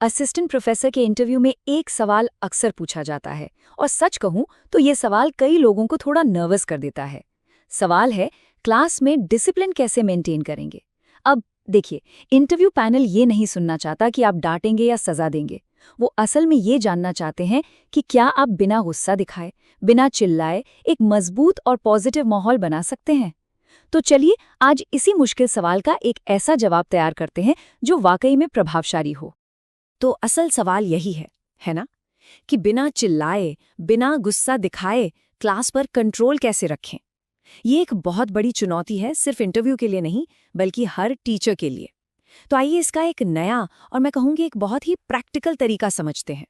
Assistant professor के interview में एक सवाल अक्सर पूछा जाता है और सच कहूं तो ये सवाल कई लोगों को थोड़ा नर्वस कर देता है। सवाल है, क्लास में डिसिप्लिन कैसे मेंटेन करेंगे। अब देखिए, इंटरव्यू पैनल ये नहीं सुनना चाहता कि आप डांटेंगे या सजा देंगे। वो असल में ये जानना चाहते हैं कि क्या आप बिना गुस्सा दिखाए, बिना चिल्लाए एक मजबूत और पॉजिटिव माहौल बना सकते हैं। तो चलिए आज इसी मुश्किल सवाल का एक ऐसा जवाब तैयार करते हैं जो वाकई में प्रभावशाली हो। तो असल सवाल यही है ना, कि बिना चिल्लाए, बिना गुस्सा दिखाए क्लास पर कंट्रोल कैसे रखें। ये एक बहुत बड़ी चुनौती है, सिर्फ इंटरव्यू के लिए नहीं बल्कि हर टीचर के लिए। तो आइए इसका एक नया और मैं कहूँगी एक बहुत ही प्रैक्टिकल तरीका समझते हैं।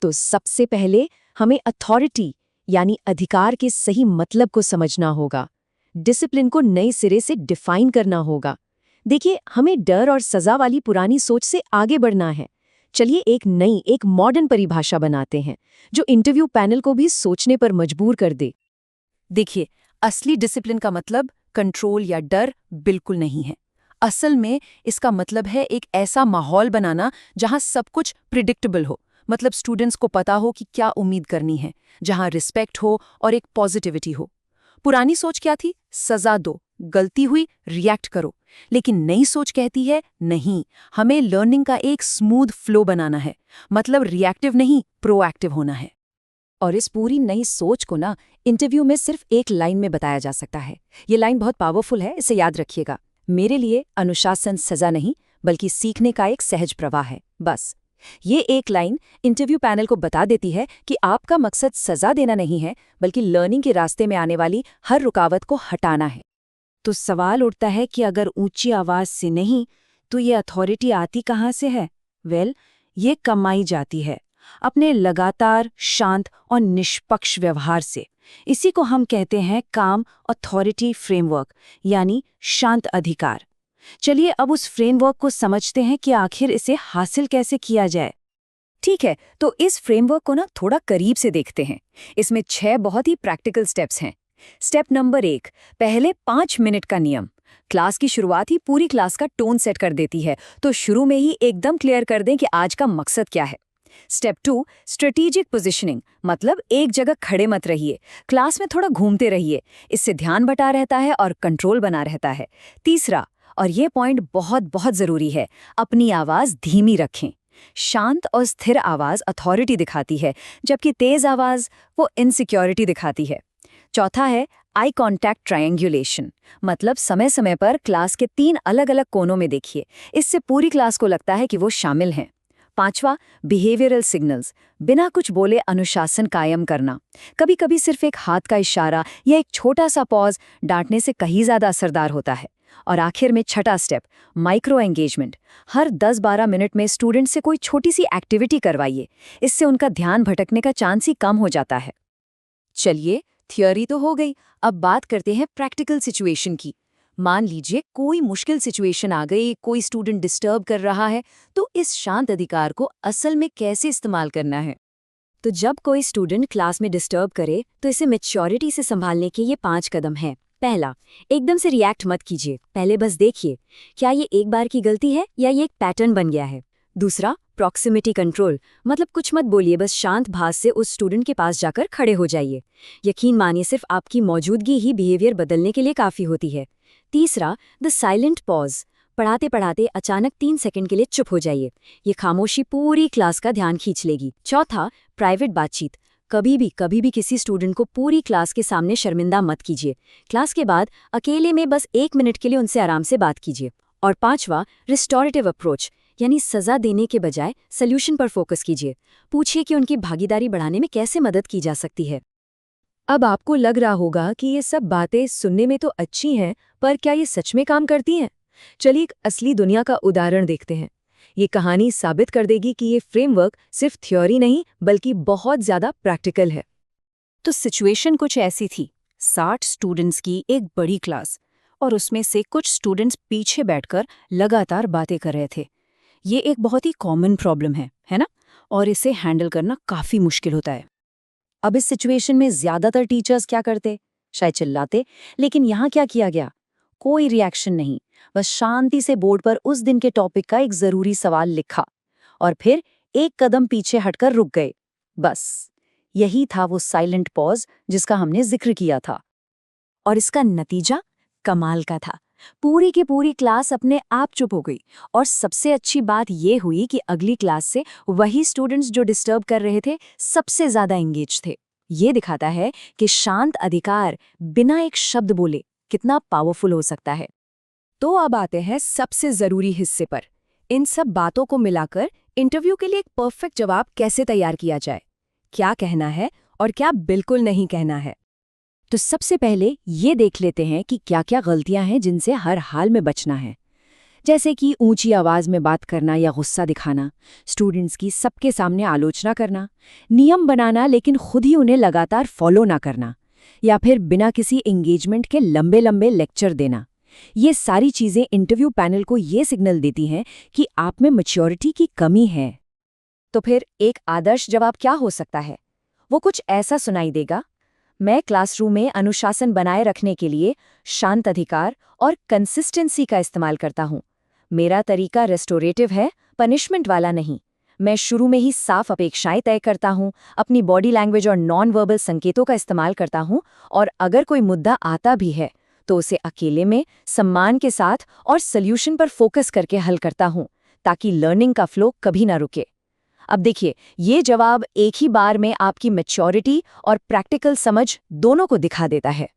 तो सबसे पहले हमें अथॉरिटी यानी अधिकार के सही मतलब को समझना होगा। डिसिप्लिन को नए सिरे से डिफाइन करना होगा। देखिए, हमें डर और सजा वाली पुरानी सोच से आगे बढ़ना है। चलिए एक नई, एक मॉडर्न परिभाषा बनाते हैं जो इंटरव्यू पैनल को भी सोचने पर मजबूर कर दे। देखिए, असली डिसिप्लिन का मतलब कंट्रोल या डर बिल्कुल नहीं है। असल में इसका मतलब है एक ऐसा माहौल बनाना जहां सब कुछ प्रिडिक्टेबल हो, मतलब स्टूडेंट्स को पता हो कि क्या उम्मीद करनी है, जहां रिस्पेक्ट हो और एक पॉजिटिविटी हो। पुरानी सोच क्या थी? सजा दो, गलती हुई रिएक्ट करो। लेकिन नई सोच कहती है नहीं, हमें लर्निंग का एक स्मूथ फ्लो बनाना है, मतलब रिएक्टिव नहीं प्रोएक्टिव होना है। और इस पूरी नई सोच को ना इंटरव्यू में सिर्फ एक लाइन में बताया जा सकता है। ये लाइन बहुत पावरफुल है, इसे याद रखिएगा। मेरे लिए अनुशासन सजा नहीं बल्कि सीखने का एक सहज प्रवाह है। बस ये एक लाइन इंटरव्यू पैनल को बता देती है कि आपका मकसद सजा देना नहीं है बल्कि लर्निंग के रास्ते में आने वाली हर रुकावट को हटाना है। तो सवाल उठता है कि अगर ऊंची आवाज से नहीं तो ये अथॉरिटी आती कहाँ से है? ये कमाई जाती है अपने लगातार शांत और निष्पक्ष व्यवहार से। इसी को हम कहते हैं काम अथॉरिटी फ्रेमवर्क यानी शांत अधिकार। चलिए अब उस फ्रेमवर्क को समझते हैं कि आखिर इसे हासिल कैसे किया जाए। ठीक है, तो इस फ्रेमवर्क को ना थोड़ा करीब से देखते हैं। इसमें 6 बहुत ही प्रैक्टिकल स्टेप्स हैं। स्टेप नंबर 1, पहले 5 मिनट का नियम। क्लास की शुरुआत ही पूरी क्लास का टोन सेट कर देती है, तो शुरू में ही एकदम क्लियर कर दें कि आज का मकसद क्या है। स्टेप 2, स्ट्रेटेजिक पोजिशनिंग, मतलब एक जगह खड़े मत रहिए, क्लास में थोड़ा घूमते रहिए। इससे ध्यान बटा रहता है और कंट्रोल बना रहता है। तीसरा, और ये पॉइंट बहुत बहुत जरूरी है, अपनी आवाज धीमी रखें। शांत और स्थिर आवाज अथॉरिटी दिखाती है, जबकि तेज आवाज वो इनसिक्योरिटी दिखाती है। चौथा है आई कॉन्टैक्ट ट्रायंगुलेशन, मतलब समय समय पर क्लास के 3 अलग अलग कोनों में देखिए। इससे पूरी क्लास को लगता है कि वो शामिल हैं। पांचवा, बिहेवियरल सिग्नल्स, बिना कुछ बोले अनुशासन कायम करना। कभी कभी सिर्फ एक हाथ का इशारा या एक छोटा सा पॉज डांटने से कहीं ज्यादा असरदार होता है। और आखिर में छठा स्टेप, माइक्रो एंगेजमेंट। हर 10-12 मिनट में स्टूडेंट से कोई छोटी सी एक्टिविटी करवाइए। इससे उनका ध्यान भटकने का चांस ही कम हो जाता है। चलिए, थियोरी तो हो गई, अब बात करते हैं प्रैक्टिकल सिचुएशन की। मान लीजिए कोई मुश्किल सिचुएशन आ गई, कोई स्टूडेंट डिस्टर्ब कर रहा है, तो इस शांत अधिकार को असल में कैसे इस्तेमाल करना है। तो जब कोई स्टूडेंट क्लास में डिस्टर्ब करे तो इसे मैच्योरिटी से संभालने के ये 5 कदम हैं। पहला, एकदम से रिएक्ट मत कीजिए, पहले बस देखिए क्या ये एक बार की गलती है या ये एक पैटर्न बन गया है। दूसरा, प्रॉक्सिमिटी कंट्रोल, मतलब कुछ मत बोलिए, बस शांत भाव से उस स्टूडेंट के पास जाकर खड़े हो जाइए। यकीन मानिए सिर्फ आपकी मौजूदगी ही बिहेवियर बदलने के लिए काफ़ी होती है। तीसरा, द साइलेंट पॉज, पढ़ाते पढ़ाते अचानक 3 सेकंड के लिए चुप हो जाइए। ये खामोशी पूरी क्लास का ध्यान खींच लेगी। चौथा, प्राइवेट बातचीत, कभी भी किसी स्टूडेंट को पूरी क्लास के सामने शर्मिंदा मत कीजिए। क्लास के बाद अकेले में बस 1 मिनट के लिए उनसे आराम से बात कीजिए। और पांचवा, रिस्टोरेटिव अप्रोच, यानी सजा देने के बजाय सल्यूशन पर फोकस कीजिए। पूछिए कि उनकी भागीदारी बढ़ाने में कैसे मदद की जा सकती है। अब आपको लग रहा होगा कि ये सब बातें सुनने में तो अच्छी हैं, पर क्या ये सच में काम करती हैं? चलिए एक असली दुनिया का उदाहरण देखते हैं। ये कहानी साबित कर देगी कि ये फ्रेमवर्क सिर्फ थ्योरी नहीं बल्कि बहुत ज़्यादा प्रैक्टिकल है। तो सिचुएशन कुछ ऐसी थी, 60 स्टूडेंट्स की एक बड़ी क्लास, और उसमें से कुछ स्टूडेंट्स पीछे बैठकर लगातार बातें कर रहे थे। ये एक बहुत ही कॉमन प्रॉब्लम है ना? और इसे हैंडल करना काफ़ी मुश्किल होता है। अब इस सिचुएशन में ज़्यादातर टीचर्स क्या करते? शायद चिल्लाते, लेकिन यहाँ क्या किया गया? कोई रिएक्शन नहीं, बस शांति से बोर्ड पर उस दिन के टॉपिक का एक ज़रूरी सवाल लिखा। और फिर एक कदम पीछे हटकर रुक गए। बस यही था वो साइलेंट पॉज जिसका हमने जिक्र किया था। और इसका नतीजा कमाल का था। पूरी की पूरी क्लास अपने आप चुप हो गई। और सबसे अच्छी बात ये हुई कि अगली क्लास से वही स्टूडेंट्स जो डिस्टर्ब कर रहे थे सबसे ज्यादा एंगेज थे। ये दिखाता है कि शांत अधिकार बिना एक शब्द बोले कितना पावरफुल हो सकता है। तो अब आते हैं सबसे जरूरी हिस्से पर। इन सब बातों को मिलाकर इंटरव्यू के लिए एक परफेक्ट जवाब कैसे तैयार किया जाए, क्या कहना है और क्या बिल्कुल नहीं कहना है। तो सबसे पहले ये देख लेते हैं कि क्या क्या गलतियां हैं जिनसे हर हाल में बचना है। जैसे कि ऊंची आवाज में बात करना या गुस्सा दिखाना, स्टूडेंट्स की सबके सामने आलोचना करना, नियम बनाना लेकिन खुद ही उन्हें लगातार फॉलो ना करना, या फिर बिना किसी एंगेजमेंट के लंबे लंबे लेक्चर देना। ये सारी चीजें इंटरव्यू पैनल को ये सिग्नल देती हैं कि आप में मैच्योरिटी की कमी है। तो फिर एक आदर्श जवाब क्या हो सकता है? वो कुछ ऐसा सुनाई देगा। मैं क्लासरूम में अनुशासन बनाए रखने के लिए शांत अधिकार और कंसिस्टेंसी का इस्तेमाल करता हूँ। मेरा तरीका रेस्टोरेटिव है, पनिशमेंट वाला नहीं। मैं शुरू में ही साफ अपेक्षाएं तय करता हूँ, अपनी बॉडी लैंग्वेज और नॉन वर्बल संकेतों का इस्तेमाल करता हूँ, और अगर कोई मुद्दा आता भी है तो उसे अकेले में, सम्मान के साथ और सॉल्यूशन पर फोकस करके हल करता हूँ, ताकि लर्निंग का फ्लो कभी ना रुके। अब देखिए, ये जवाब एक ही बार में आपकी मैच्योरिटी और प्रैक्टिकल समझ दोनों को दिखा देता है।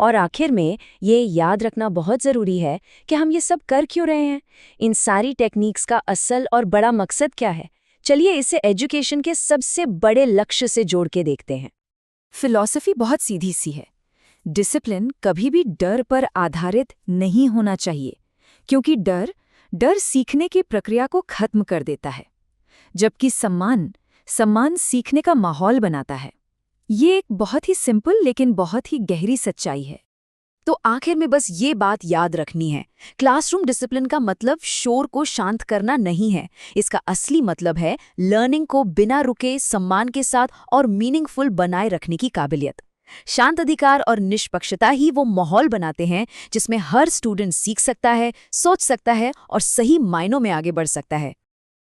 और आखिर में ये याद रखना बहुत ज़रूरी है कि हम ये सब कर क्यों रहे हैं। इन सारी टेक्निक्स का असल और बड़ा मकसद क्या है? चलिए इसे एजुकेशन के सबसे बड़े लक्ष्य से जोड़ के देखते हैं। फिलॉसफी बहुत सीधी सी है। डिसिप्लिन कभी भी डर पर आधारित नहीं होना चाहिए, क्योंकि डर सीखने की प्रक्रिया को खत्म कर देता है, जबकि सम्मान सीखने का माहौल बनाता है। ये एक बहुत ही सिंपल लेकिन बहुत ही गहरी सच्चाई है। तो आखिर में बस ये बात याद रखनी है, क्लासरूम डिसिप्लिन का मतलब शोर को शांत करना नहीं है। इसका असली मतलब है लर्निंग को बिना रुके, सम्मान के साथ और मीनिंगफुल बनाए रखने की काबिलियत। शांत अधिकार और निष्पक्षता ही वो माहौल बनाते हैं जिसमें हर स्टूडेंट सीख सकता है, सोच सकता है और सही मायनों में आगे बढ़ सकता है।